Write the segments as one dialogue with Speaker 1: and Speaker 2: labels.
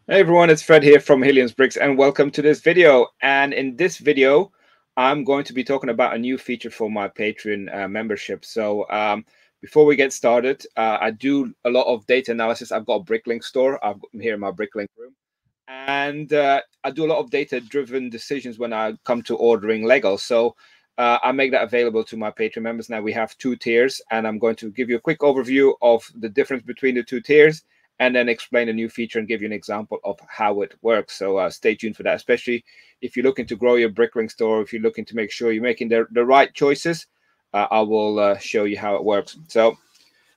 Speaker 1: Hey everyone, it's Fred here from Hillians Bricks and welcome to this video. And in this video, I'm going to be talking about a new feature for my Patreon membership. Before we get started, I do a lot of data analysis. I've got a Bricklink store. I'm here in my Bricklink room. And I do a lot of data-driven decisions when I come to ordering Lego. I make that available to my Patreon members. Now we have two tiers, and I'm going to give you a quick overview of the difference between the two tiers and then explain a new feature and give you an example of how it works. So stay tuned for that, especially if you're looking to grow your Bricklink store, if you're looking to make sure you're making the right choices, I will show you how it works. So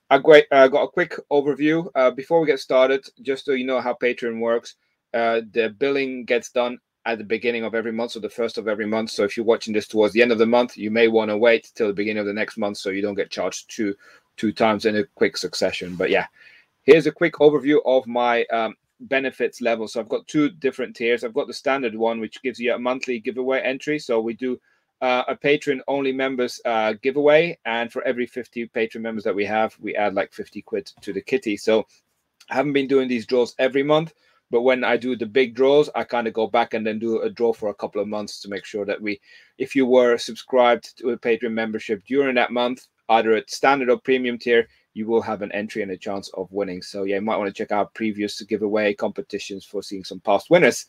Speaker 1: I got a quick overview. Before we get started, just so you know how Patreon works, the billing gets done at the beginning of every month, so the first of every month. So if you're watching this towards the end of the month, you may want to wait till the beginning of the next month so you don't get charged two times in a quick succession. But yeah, here's a quick overview of my benefits level. So I've got two different tiers. I've got the standard one, which gives you a monthly giveaway entry. So we do a Patreon only members giveaway, and for every 50 Patreon members that we have, we add like 50 quid to the kitty. So I haven't been doing these draws every month, but when I do the big draws, I kind of go back and then do a draw for a couple of months to make sure that if you were subscribed to a Patreon membership during that month, either at standard or premium tier, you will have an entry and a chance of winning. So yeah, you might want to check out previous giveaway competitions for seeing some past winners.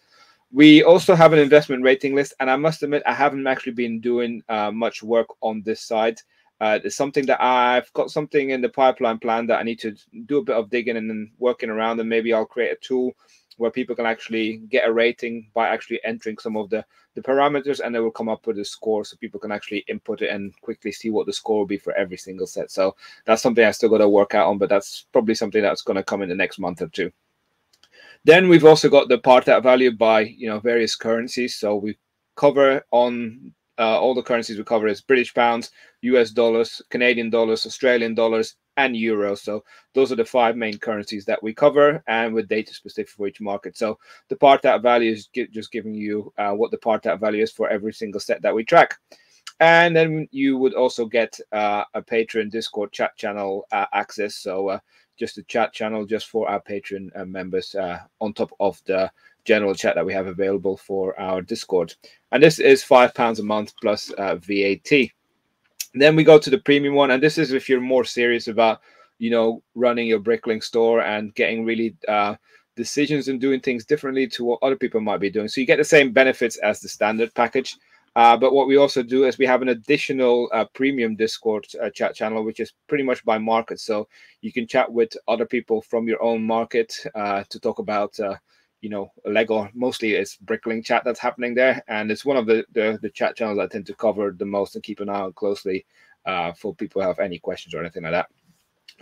Speaker 1: We also have an investment rating list, and I must admit I haven't actually been doing much work on this side. It's something that I've got something in the pipeline plan that I need to do a bit of digging and then working around, and maybe I'll create a tool where people can actually get a rating by actually entering some of the parameters, and they will come up with a score so people can actually input it and quickly see what the score will be for every single set. So that's something I still got to work out on, but that's probably something that's going to come in the next month or two. Then we've also got the part out value by various currencies. So we cover on all the currencies we cover is British pounds, US dollars, Canadian dollars, Australian dollars, and euros. So those are the five main currencies that we cover, and with data specific for each market. So the part out value is just giving you what the part out value is for every single set that we track. And then you would also get a Patreon Discord chat channel access. So just a chat channel just for our Patreon members on top of the general chat that we have available for our Discord. And this is £5 a month plus VAT. Then we go to the premium one, and this is if you're more serious about running your Bricklink store and getting really decisions and doing things differently to what other people might be doing. So you get the same benefits as the standard package. But what we also do is we have an additional premium Discord chat channel, which is pretty much by market. So you can chat with other people from your own market to talk about, Lego. Mostly it's Bricklink chat that's happening there. And it's one of the chat channels I tend to cover the most and keep an eye on closely for people who have any questions or anything like that.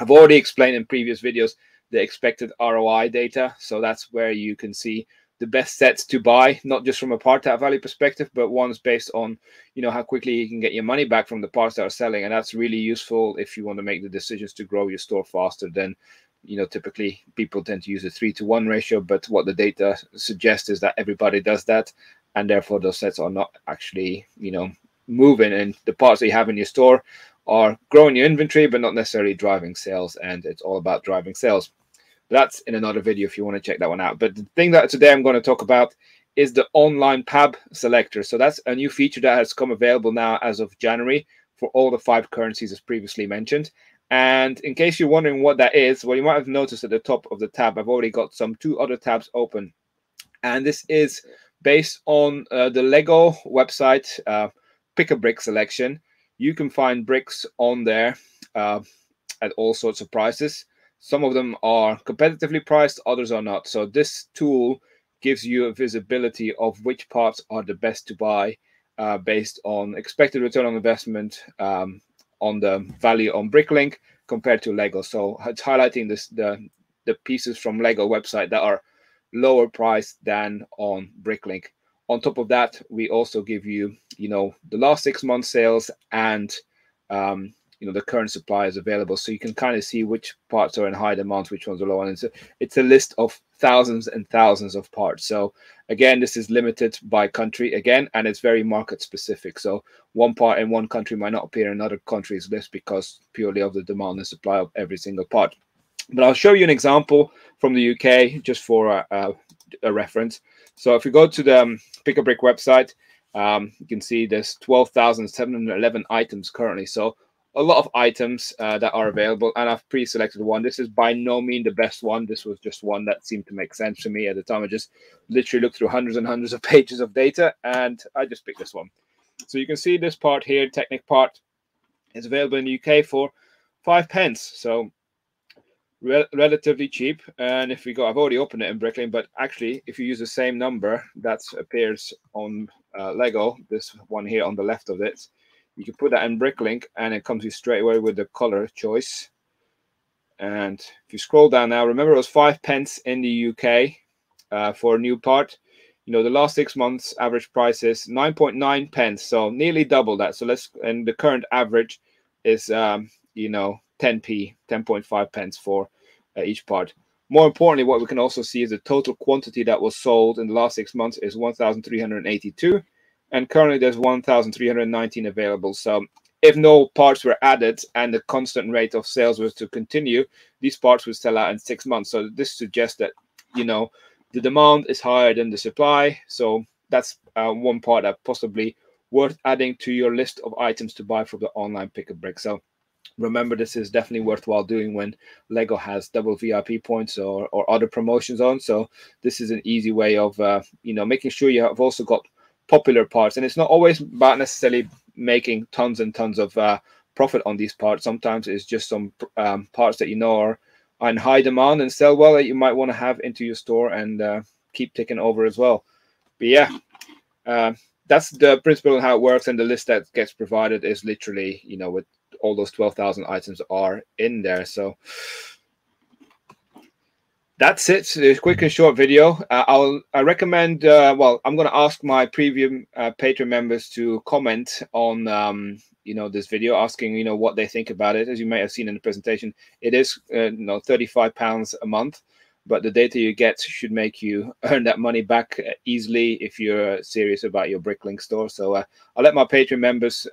Speaker 1: I've already explained in previous videos the expected ROI data. So that's where you can see the best sets to buy, not just from a part out value perspective, but ones based on, how quickly you can get your money back from the parts that are selling. And that's really useful if you want to make the decisions to grow your store faster than, typically people tend to use a 3-to-1 ratio. But what the data suggests is that everybody does that. And therefore those sets are not actually, moving. And the parts that you have in your store are growing your inventory, but not necessarily driving sales. And it's all about driving sales. That's in another video if you want to check that one out. But the thing that today I'm going to talk about is the online PAB selector. So that's a new feature that has come available now as of January for all the 5 currencies as previously mentioned. And in case you're wondering what that is, well, you might have noticed at the top of the tab, I've already got 2 other tabs open. And this is based on the Lego website, Pick a Brick selection. You can find bricks on there at all sorts of prices. Some of them are competitively priced, others are not. So this tool gives you a visibility of which parts are the best to buy based on expected return on investment on the value on Bricklink compared to Lego. So it's highlighting the pieces from Lego website that are lower priced than on Bricklink. On top of that, we also give you, the last 6 months sales and the current suppliers available, so you can kind of see which parts are in high demand, which ones are low. And it's a list of thousands and thousands of parts. So again, this is limited by country again, and it's very market specific. So one part in one country might not appear in another country's list because purely of the demand and supply of every single part. But I'll show you an example from the UK just for a reference. So if you go to the Pick a Brick website, you can see there's 12,711 items currently. So a lot of items that are available, and I've pre-selected one. This is by no means the best one. This was just one that seemed to make sense to me at the time. I just literally looked through hundreds and hundreds of pages of data, and I just picked this one. So you can see this part here, Technic part, is available in the UK for 5 pence. So relatively cheap. And if we go, I've already opened it in Bricklink, but actually if you use the same number that appears on Lego, this one here on the left of it, you can put that in Bricklink and it comes to you straight away with the color choice. And if you scroll down now, remember it was 5 pence in the UK for a new part. You know, the last 6 months average price is 9.9 pence, so nearly double that. So and the current average is you know, 10p, 10.5 pence for each part. More importantly, what we can also see is the total quantity that was sold in the last 6 months is 1,382, and currently there's 1,319 available. So if no parts were added and the constant rate of sales was to continue, these parts would sell out in 6 months. So this suggests that, you know, the demand is higher than the supply. So that's one part that possibly worth adding to your list of items to buy from the online Pick a Brick. So remember, this is definitely worthwhile doing when Lego has double VIP points or other promotions on. So this is an easy way of you know, making sure you have also got popular parts. And it's not always about necessarily making tons and tons of profit on these parts. Sometimes it's just some parts that you know are in high demand and sell well that you might want to have into your store and keep ticking over as well. But yeah, that's the principle of how it works. And the list that gets provided is literally, you know, with all those 12,000 items are in there. So that's it. A quick and short video. I recommend, well, I'm going to ask my premium Patreon members to comment on, you know, this video, asking, you know, what they think about it. As you may have seen in the presentation, it is, you know, £35 a month, but the data you get should make you earn that money back easily if you're serious about your Bricklink store. So I'll let my Patreon members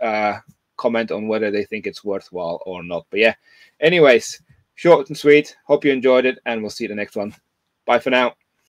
Speaker 1: comment on whether they think it's worthwhile or not. But yeah, anyways, short and sweet. Hope you enjoyed it, and we'll see you the next one. Bye for now.